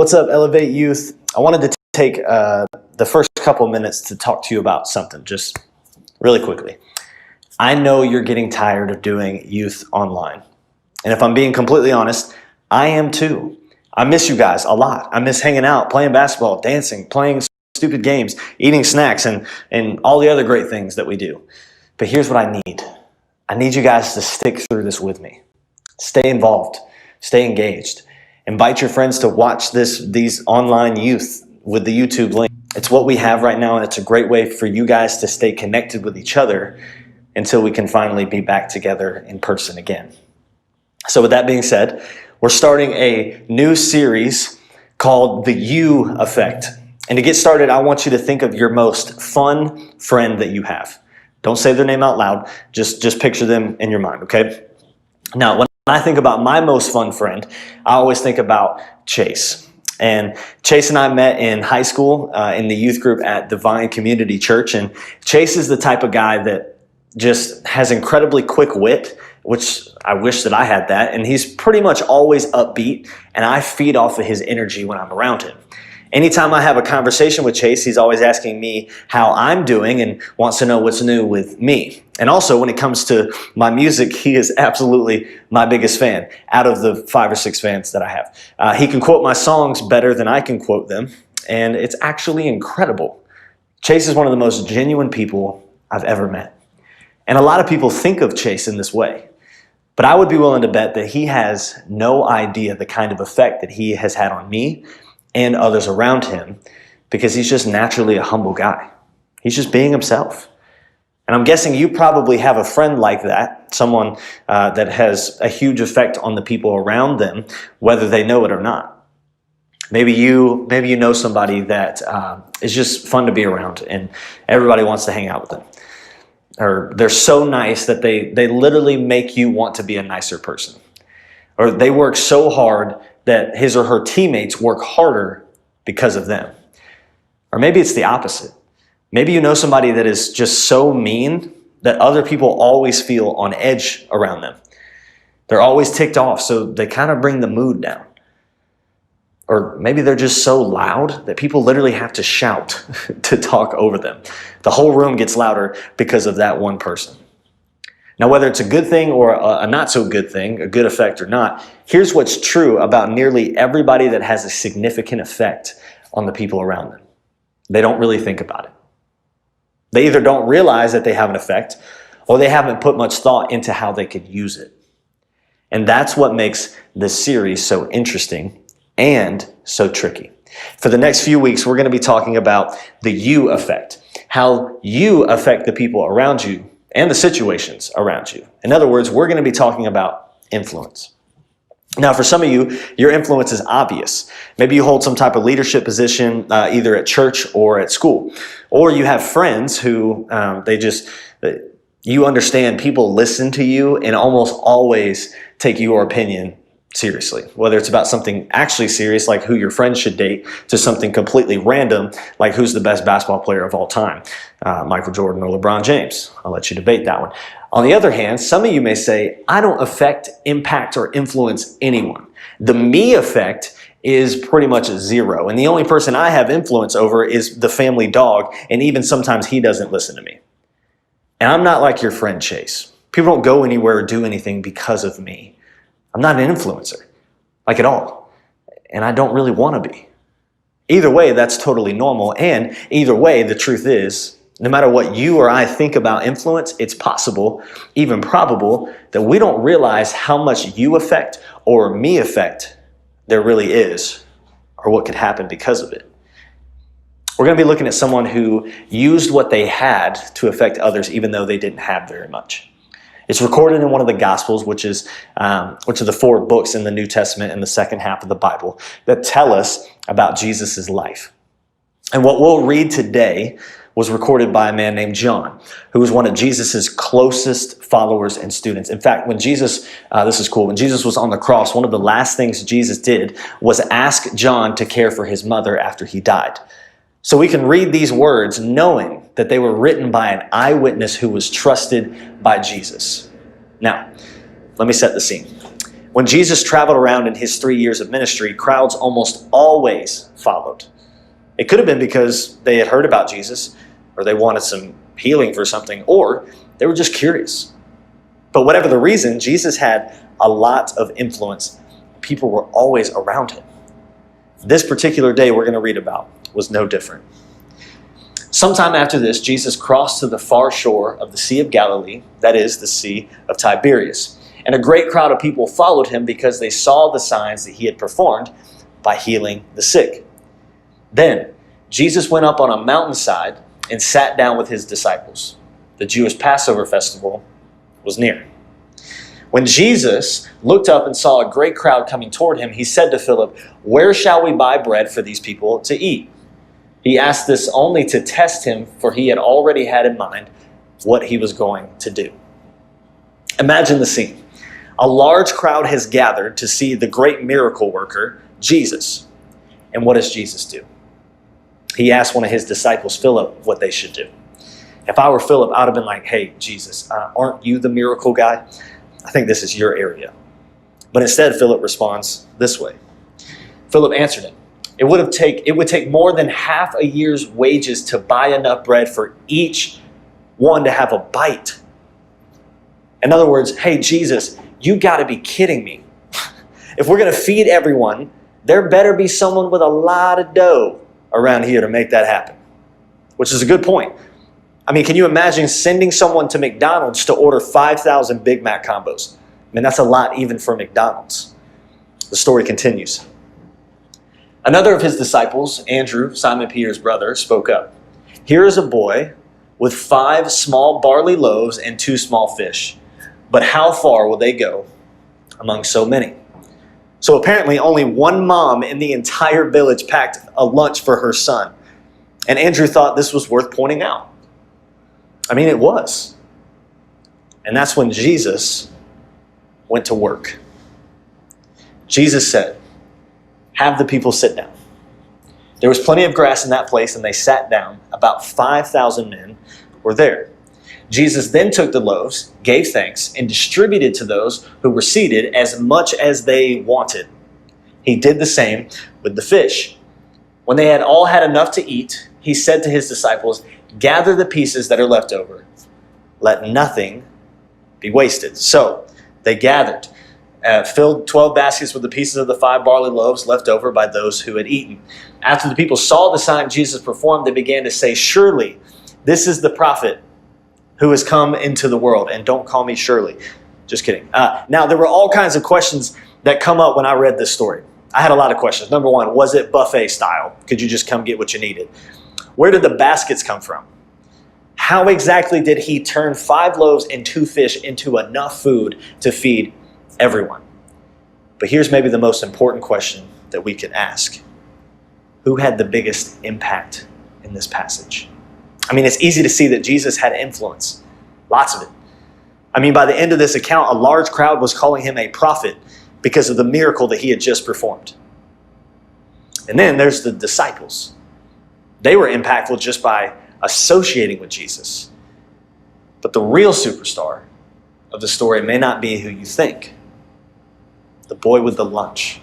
What's up, Elevate Youth? I wanted to take the first couple of minutes to talk to you about something, just really quickly. I know you're getting tired of doing youth online. And if I'm being completely honest, I am too. I miss you guys a lot. I miss hanging out, playing basketball, dancing, playing stupid games, eating snacks, and all the other great things that we do. But here's what I need. I need you guys to stick through this with me. Stay involved. Stay engaged. Invite your friends to watch these online youth with the YouTube link. It's what we have right now, and it's a great way for you guys to stay connected with each other until we can finally be back together in person again. So with that being said, we're starting a new series called The You Effect. And to get started, I want you to think of your most fun friend that you have. Don't say their name out loud. Just picture them in your mind, okay? Now, when I think about my most fun friend, I always think about Chase. And Chase and I met in high school in the youth group at Divine Community Church. And Chase is the type of guy that just has incredibly quick wit, which I wish that I had that. And he's pretty much always upbeat, and I feed off of his energy when I'm around him. Anytime I have a conversation with Chase, he's always asking me how I'm doing and wants to know what's new with me. And also, when it comes to my music, he is absolutely my biggest fan out of the 5 or 6 fans that I have. He can quote my songs better than I can quote them, and it's actually incredible. Chase is one of the most genuine people I've ever met. And a lot of people think of Chase in this way. But I would be willing to bet that he has no idea the kind of effect that he has had on me and others around him, because he's just naturally a humble guy. He's just being himself. And I'm guessing you probably have a friend like that, someone that has a huge effect on the people around them, whether they know it or not. Maybe you know somebody that is just fun to be around and everybody wants to hang out with them. Or they're so nice that they literally make you want to be a nicer person. Or they work so hard that his or her teammates work harder because of them. Or maybe it's the opposite. Maybe you know somebody that is just so mean that other people always feel on edge around them. They're always ticked off, so they kind of bring the mood down. Or maybe they're just so loud that people literally have to shout to talk over them. The whole room gets louder because of that one person. Now, whether it's a good thing or a not so good thing, a good effect or not, here's what's true about nearly everybody that has a significant effect on the people around them. They don't really think about it. They either don't realize that they have an effect, or they haven't put much thought into how they could use it. And that's what makes this series so interesting and so tricky. For the next few weeks, we're going to be talking about the you effect, how you affect the people around you and the situations around you. In other words, we're going to be talking about influence. Now, for some of you, your influence is obvious. Maybe you hold some type of leadership position either at church or at school. Or you have friends who you understand people listen to you and almost always take your opinion seriously. Whether it's about something actually serious, like who your friends should date, to something completely random, like who's the best basketball player of all time, Michael Jordan or LeBron James. I'll let you debate that one. On the other hand, some of you may say, I don't affect, impact, or influence anyone. The me effect is pretty much zero. And the only person I have influence over is the family dog. And even sometimes he doesn't listen to me. And I'm not like your friend Chase. People don't go anywhere or do anything because of me. I'm not an influencer, like at all. And I don't really want to be. Either way, that's totally normal. And either way, the truth is, no matter what you or I think about influence, it's possible, even probable, that we don't realize how much you affect or me affect there really is, or what could happen because of it. We're going to be looking at someone who used what they had to affect others, even though they didn't have very much. It's recorded in one of the Gospels, which are the 4 books in the New Testament and the second half of the Bible that tell us about Jesus' life. And what we'll read today was recorded by a man named John, who was one of Jesus' closest followers and students. In fact, when Jesus was on the cross, one of the last things Jesus did was ask John to care for his mother after he died. So we can read these words knowing that they were written by an eyewitness who was trusted by Jesus. Now, let me set the scene. When Jesus traveled around in his 3 years of ministry, crowds almost always followed. It could have been because they had heard about Jesus, or they wanted some healing for something, or they were just curious. But whatever the reason, Jesus had a lot of influence. People were always around him. This particular day we're going to read about was no different. Sometime after this, Jesus crossed to the far shore of the Sea of Galilee, that is, the Sea of Tiberias. And a great crowd of people followed him because they saw the signs that he had performed by healing the sick. Then Jesus went up on a mountainside and sat down with his disciples. The Jewish Passover festival was near. When Jesus looked up and saw a great crowd coming toward him, he said to Philip, "Where shall we buy bread for these people to eat?" He asked this only to test him, for he had already had in mind what he was going to do. Imagine the scene. A large crowd has gathered to see the great miracle worker, Jesus. And what does Jesus do? He asked one of his disciples, Philip, what they should do. If I were Philip, I would have been like, "Hey, Jesus, aren't you the miracle guy? I think this is your area." But instead, Philip responds this way. Philip answered him, It would take more than half a year's wages to buy enough bread for each one to have a bite. In other words, hey, Jesus, you got to be kidding me. If we're going to feed everyone, there better be someone with a lot of dough around here to make that happen. Which is a good point. I mean, can you imagine sending someone to McDonald's to order 5,000 Big Mac combos? I mean, that's a lot even for McDonald's. The story continues. Another of his disciples, Andrew, Simon Peter's brother, spoke up. "Here is a boy with 5 small barley loaves and 2 small fish. But how far will they go among so many?" So apparently only one mom in the entire village packed a lunch for her son. And Andrew thought this was worth pointing out. I mean, it was. And that's when Jesus went to work. Jesus said, "Have the people sit down." There was plenty of grass in that place, and they sat down. About 5,000 men were there. Jesus then took the loaves, gave thanks, and distributed to those who were seated as much as they wanted. He did the same with the fish. When they had all had enough to eat, he said to his disciples, "Gather the pieces that are left over. Let nothing be wasted." So they gathered, filled 12 baskets with the pieces of the 5 barley loaves left over by those who had eaten. After the people saw the sign Jesus performed, they began to say, "Surely this is the prophet who has come into the world." And don't call me Shirley. Just kidding. Now, there were all kinds of questions that come up when I read this story. I had a lot of questions. Number one, was it buffet style? Could you just come get what you needed? Where did the baskets come from? How exactly did he turn 5 loaves and 2 fish into enough food to feed everyone? But here's maybe the most important question that we can ask. Who had the biggest impact in this passage? I mean, it's easy to see that Jesus had influence. Lots of it. I mean, by the end of this account, a large crowd was calling him a prophet because of the miracle that he had just performed. And then there's the disciples. They were impactful just by associating with Jesus. But the real superstar of the story may not be who you think. The boy with the lunch.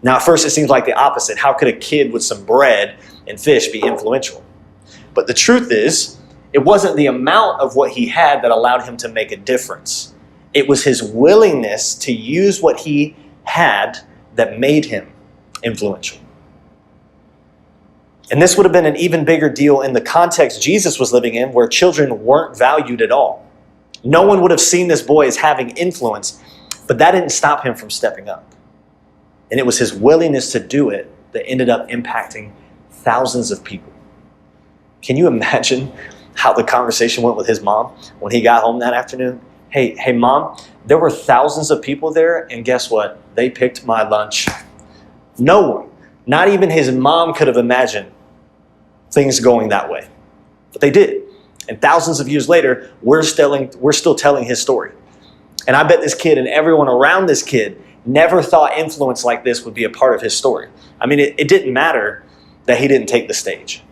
Now, at first it seems like the opposite. How could a kid with some bread and fish be influential? But the truth is, it wasn't the amount of what he had that allowed him to make a difference. It was his willingness to use what he had that made him influential. And this would have been an even bigger deal in the context Jesus was living in, where children weren't valued at all. No one would have seen this boy as having influence, but that didn't stop him from stepping up. And it was his willingness to do it that ended up impacting thousands of people. Can you imagine how the conversation went with his mom when he got home that afternoon? Hey, Mom, there were thousands of people there, and guess what? They picked my lunch. No one, not even his mom, could have imagined things going that way. But they did. And thousands of years later, we're still telling his story. And I bet this kid and everyone around this kid never thought influence like this would be a part of his story. I mean, it didn't matter that he didn't take the stage.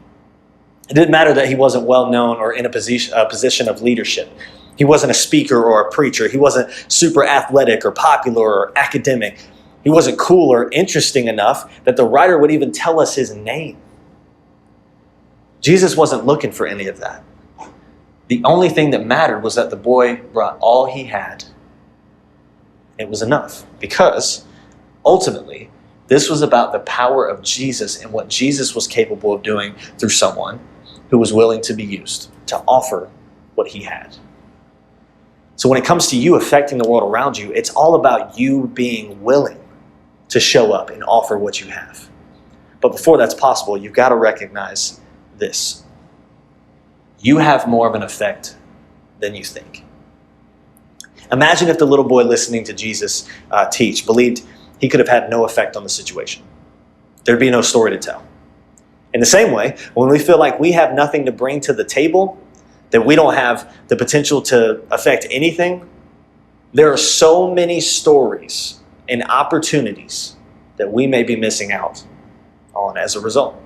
It didn't matter that he wasn't well known or in a position of leadership. He wasn't a speaker or a preacher. He wasn't super athletic or popular or academic. He wasn't cool or interesting enough that the writer would even tell us his name. Jesus wasn't looking for any of that. The only thing that mattered was that the boy brought all he had. It was enough, because ultimately, this was about the power of Jesus and what Jesus was capable of doing through someone who was willing to be used to offer what he had. So when it comes to you affecting the world around you, it's all about you being willing to show up and offer what you have. But before that's possible, you've got to recognize this. You have more of an effect than you think. Imagine if the little boy listening to Jesus teach believed he could have had no effect on the situation. There'd be no story to tell. In the same way, when we feel like we have nothing to bring to the table, that we don't have the potential to affect anything, there are so many stories and opportunities that we may be missing out on as a result.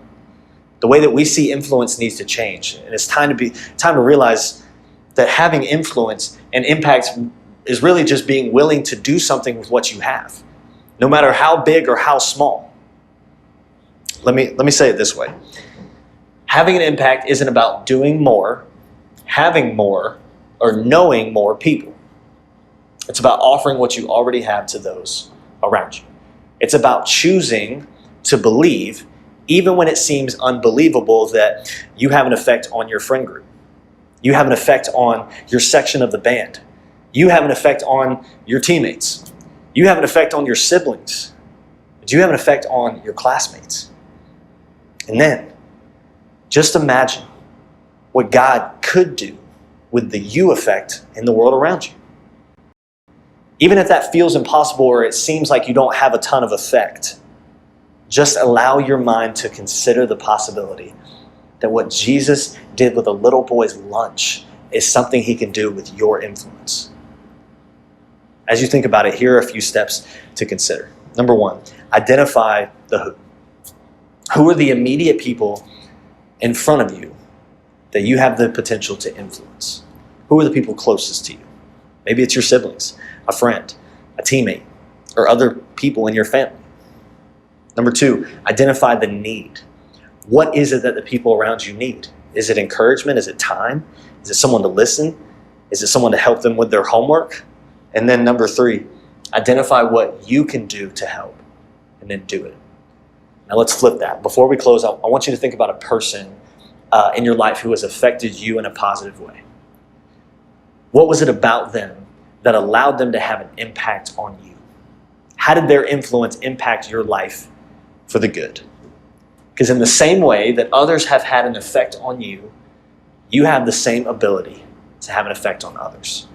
The way that we see influence needs to change, and it's time to realize that having influence and impact is really just being willing to do something with what you have, no matter how big or how small. Let me say it this way. Having an impact isn't about doing more, having more, or knowing more people. It's about offering what you already have to those around you. It's about choosing to believe, even when it seems unbelievable, that you have an effect on your friend group. You have an effect on your section of the band. You have an effect on your teammates. You have an effect on your siblings. But you have an effect on your classmates. And then, just imagine what God could do with the you effect in the world around you. Even if that feels impossible or it seems like you don't have a ton of effect, just allow your mind to consider the possibility that what Jesus did with a little boy's lunch is something he can do with your influence. As you think about it, here are a few steps to consider. Number one, identify the who. Who are the immediate people in front of you that you have the potential to influence? Who are the people closest to you? Maybe it's your siblings, a friend, a teammate, or other people in your family. Number two, identify the need. What is it that the people around you need? Is it encouragement? Is it time? Is it someone to listen? Is it someone to help them with their homework? And then number three, identify what you can do to help, and then do it. Now let's flip that. Before we close, I want you to think about a person in your life who has affected you in a positive way. What was it about them that allowed them to have an impact on you? How did their influence impact your life for the good? Because in the same way that others have had an effect on you, you have the same ability to have an effect on others.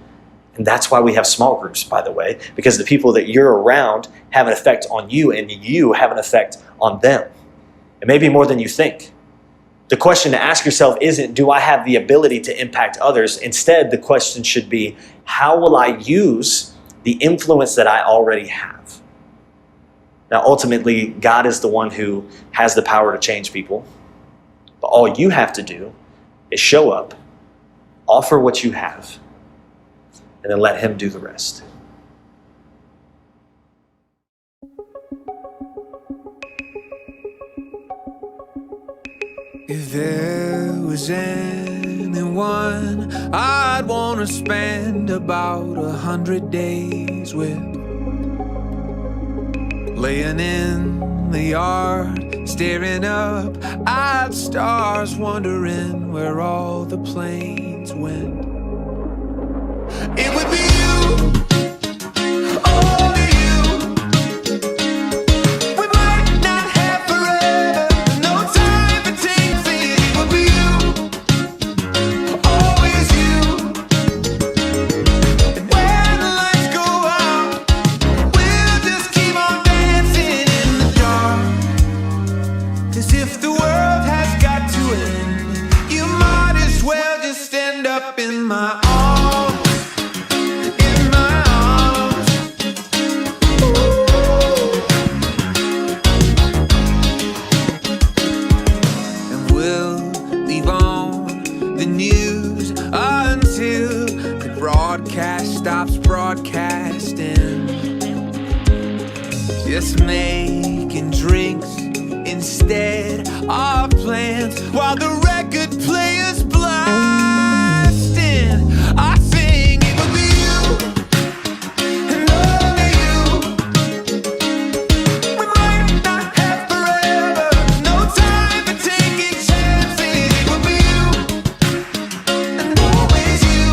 And that's why we have small groups, by the way, because the people that you're around have an effect on you, and you have an effect on them. It may be more than you think. The question to ask yourself isn't, do I have the ability to impact others? Instead, the question should be, how will I use the influence that I already have? Now, ultimately, God is the one who has the power to change people. But all you have to do is show up, offer what you have, and then let Him do the rest. If there was anyone I'd want to spend about 100 days with, laying in the yard, staring up at stars, wondering where all the planes went, it would be you. In my broadcast stops broadcasting. Just making drinks instead of plans while the record player's blasting. I think it would be you and only you. We might not have forever, no time for taking chances. It would be you and always you.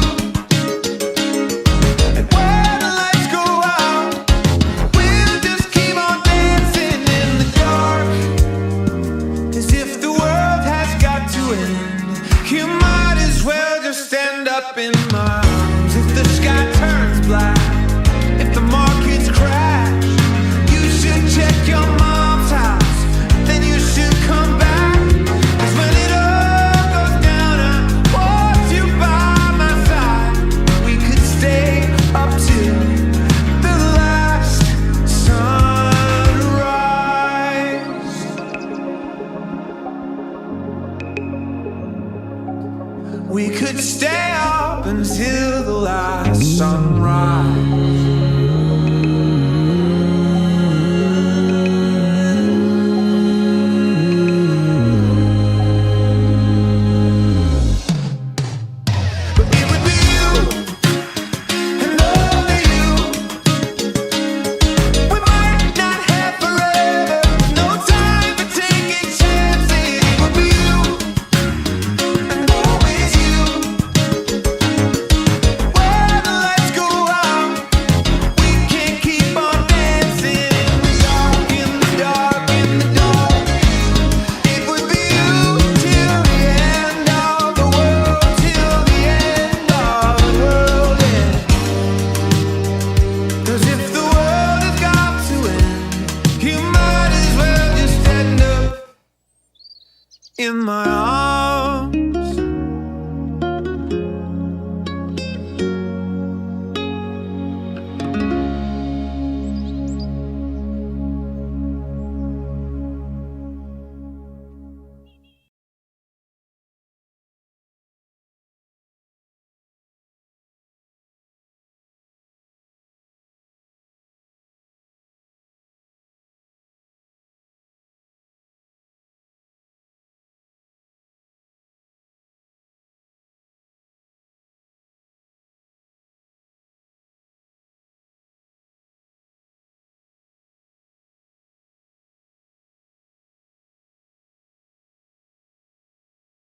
And when the lights go out, we'll just keep on dancing in the dark, as if the world has got to end. You might as well just stand up in my arms. If the sky turns black, if the markets crash, you should check your mom's house, then you should come back. 'Cause when it all goes down, I want you by my side. We could stay up till the last sunrise. We could stay up until the last sunrise.